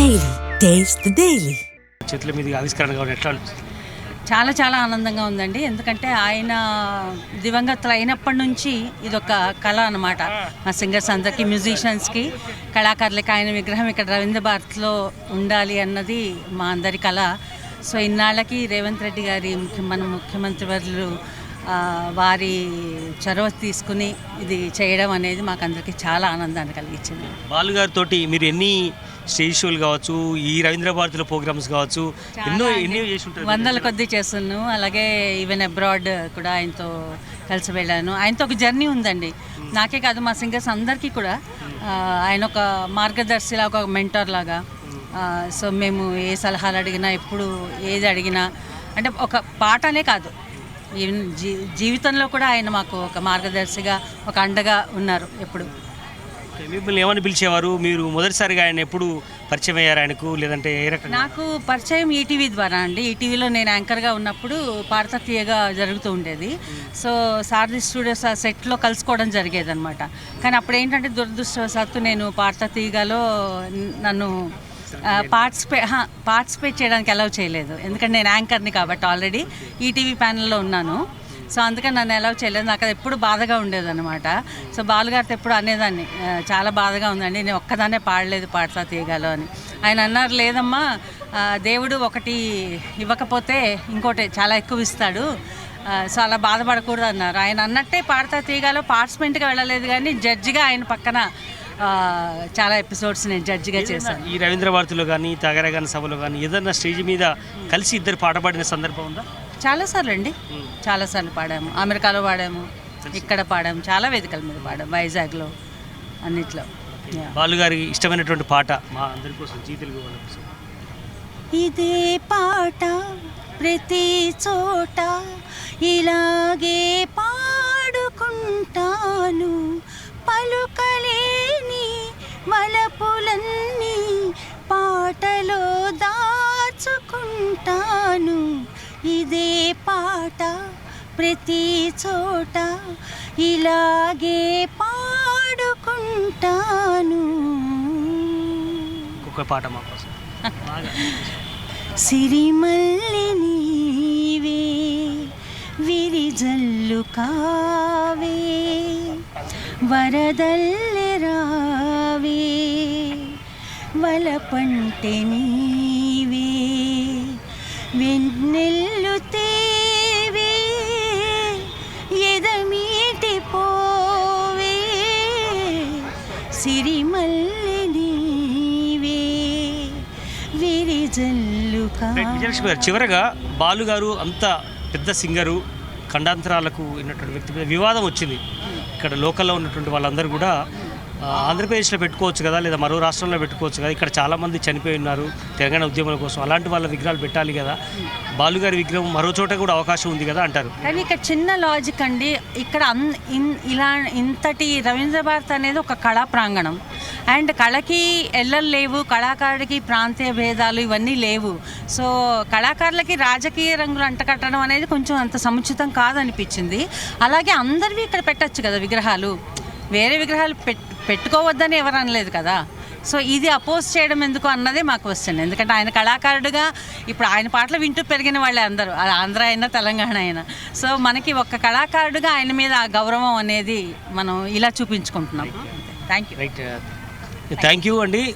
Daily taste the daily చేతుల మీద ఆవిష్కరణ కావడం ఎట్లా అనిపిస్తుంది? చాలా చాలా ఆనందంగా ఉందండి. ఎందుకంటే ఆయన దివంగతులు అయినప్పటి నుంచి ఇదొక కళ అన్నమాట. మా సింగర్స్ అందరికీ, మ్యూజిషియన్స్కి, కళాకారులకి ఆయన విగ్రహం ఇక్కడ రవీంద్ర భారత్లో ఉండాలి అన్నది మా అందరి కళ. సో ఇన్నాళ్ళకి రేవంత్ రెడ్డి గారి మన ముఖ్యమంత్రి వర్యులు వారి చొరవ తీసుకుని ఇది చేయడం అనేది మాకు అందరికీ చాలా ఆనందాన్ని కలిగించింది. బాలుగారితో మీరు ఎన్ని స్టేజ్ షోలు కావచ్చు, ఈ రవీంద్ర భారతిలో ప్రోగ్రామ్స్ కావచ్చు, ఎన్నో చేసి ఉంటారు. వందల కొద్దీ చేస్తున్నాను. అలాగే ఈవెన్ అబ్రాడ్ కూడా ఆయనతో కలిసి వెళ్ళాను. ఆయనతో ఒక జర్నీ ఉందండి. నాకే కాదు, మా సింగర్స్ అందరికీ కూడా ఆయన ఒక మార్గదర్శిలా, ఒక మెంటర్ లాగా. సో మేము ఏ సలహాలు అడిగినా, ఎప్పుడు ఏది అడిగినా, అంటే ఒక పాటనే కాదు, ఈవెన్ జీవితంలో కూడా ఆయన మాకు ఒక మార్గదర్శిగా, ఒక అండగా ఉన్నారు ఎప్పుడు. మిమ్మల్ని ఏమని పిలిచేవారు? మీరు మొదటిసారిగా ఆయన ఎప్పుడు పరిచయం అయ్యారు ఆయనకు, లేదంటే ఏ రకంగా? నాకు పరిచయం ఈటీవీ ద్వారా అండి. ఈటీవీలో నేను యాంకర్గా ఉన్నప్పుడు పాడతా తీయగా జరుగుతూ ఉండేది. సో సారథి స్టూడియోస్ ఆ సెట్లో కలుసుకోవడం జరిగేది అనమాట. కానీ అప్పుడు ఏంటంటే దురదృష్టవశాత్తు నేను పాడతా తీయగాలో నన్ను పార్టిసిపేట్ చేయడానికి అలౌ చేయలేదు. ఎందుకంటే నేను యాంకర్ని కాబట్టి ఆల్రెడీ ఈటీవీ ప్యానెల్లో ఉన్నాను. సో అందుకని నన్ను అలౌ చేయలేదు. నాకు అది ఎప్పుడు బాధగా ఉండేదన్నమాట. సో బాలుగారితో ఎప్పుడు అనేదాన్ని, చాలా బాధగా ఉందండి, నేను ఒక్కదాన్నే పాడలేదు పాడతా తీయగాలో అని. ఆయన అన్నారు, లేదమ్మా, దేవుడు ఒకటి ఇవ్వకపోతే ఇంకోటి చాలా ఎక్కువ ఇస్తాడు, సో అలా బాధపడకూడదు అన్నారు. ఆయన అన్నట్టే పాడతా తీయగాలో పార్టిసిపెంట్గా వెళ్ళలేదు, కానీ జడ్జిగా ఆయన పక్కన చాలా ఎపిసోడ్స్ నేను జడ్జిగా చేశాను. ఈ రవీంద్ర భారతిలో కానీ, తాగరగాన సభలో కానీ ఏదన్నా స్టేజ్ మీద కలిసి ఇద్దరు పాట పాడిన సందర్భం ఉందా? చాలాసార్లు అండి, చాలాసార్లు పాడాము. అమెరికాలో పాడాము, ఇక్కడ పాడాము, చాలా వేదికల మీద పాడాము, వైజాగ్లో, అన్నిట్లో. బాలుగారి ఇష్టమైనటువంటి పాట మా అందరి కోసం జీ తెలుగు వాళ్ళ కోసం. ఇదే పాట ప్రతి చోట ఇలాగే పాడుకుంటాను, పలుకలేని వలపులన్నీ పాటలో దాచుకుంటాను. ఇదే పాట ప్రతి చోట ఇలాగే పాడుకుంటాను. ఇంకొక పాట మా కోసం. సిరిమల్లె నీవే విరిజల్లు కావే, వరదల్లె రావే, వలపంటె నీవే, వెన్నెల్లు తేవే, ఎదమీటి పోవే, సిరిమల్లె నీవే విరిజల్లు కావే. విజయలక్ష్మి గారు, చివరగా బాలుగారు అంత పెద్ద సింగరు, ఖండాంతరాలకు ఉన్నటువంటి వ్యక్తి మీద వివాదం వచ్చింది. ఇక్కడ లోకల్లో ఉన్నటువంటి వాళ్ళందరూ కూడా ఆంధ్రప్రదేశ్లో పెట్టుకోవచ్చు కదా, లేదా మరో రాష్ట్రంలో పెట్టుకోవచ్చు కదా, ఇక్కడ చాలామంది చనిపోయి ఉన్నారు తెలంగాణ ఉద్యమాల కోసం, అలాంటి వాళ్ళ విగ్రహాలు పెట్టాలి కదా, బాలుగారి విగ్రహం మరో చోట కూడా అవకాశం ఉంది కదా అంటారు. కానీ ఇక్కడ చిన్న లాజిక్ అండి. ఇక్కడ ఇలా ఇంతటి రవీంద్ర భారత్ అనేది ఒక కళా ప్రాంగణం, అండ్ కళకి ఎల్లలు లేవు, కళాకారుడికి ప్రాంతీయ భేదాలు ఇవన్నీ లేవు. సో కళాకారులకి రాజకీయ రంగులు అంటకట్టడం అనేది కొంచెం అంత సముచితం కాదనిపించింది. అలాగే అందరివి ఇక్కడ పెట్టచ్చు కదా విగ్రహాలు, వేరే విగ్రహాలు పెట్టుకోవద్దని ఎవరు అనలేదు కదా. సో ఇది అపోజ్ చేయడం ఎందుకు అన్నదే మా క్వశ్చన్. ఎందుకంటే ఆయన కళాకారుడుగా ఇప్పుడు ఆయన పాటలు వింటూ పెరిగిన వాళ్ళే అందరూ, అది ఆంధ్ర అయినా తెలంగాణ అయినా. సో మనకి ఒక కళాకారుడుగా ఆయన మీద ఆ గౌరవం అనేది మనం ఇలా చూపించుకుంటున్నాం. Thank you. థ్యాంక్ యూ అండి.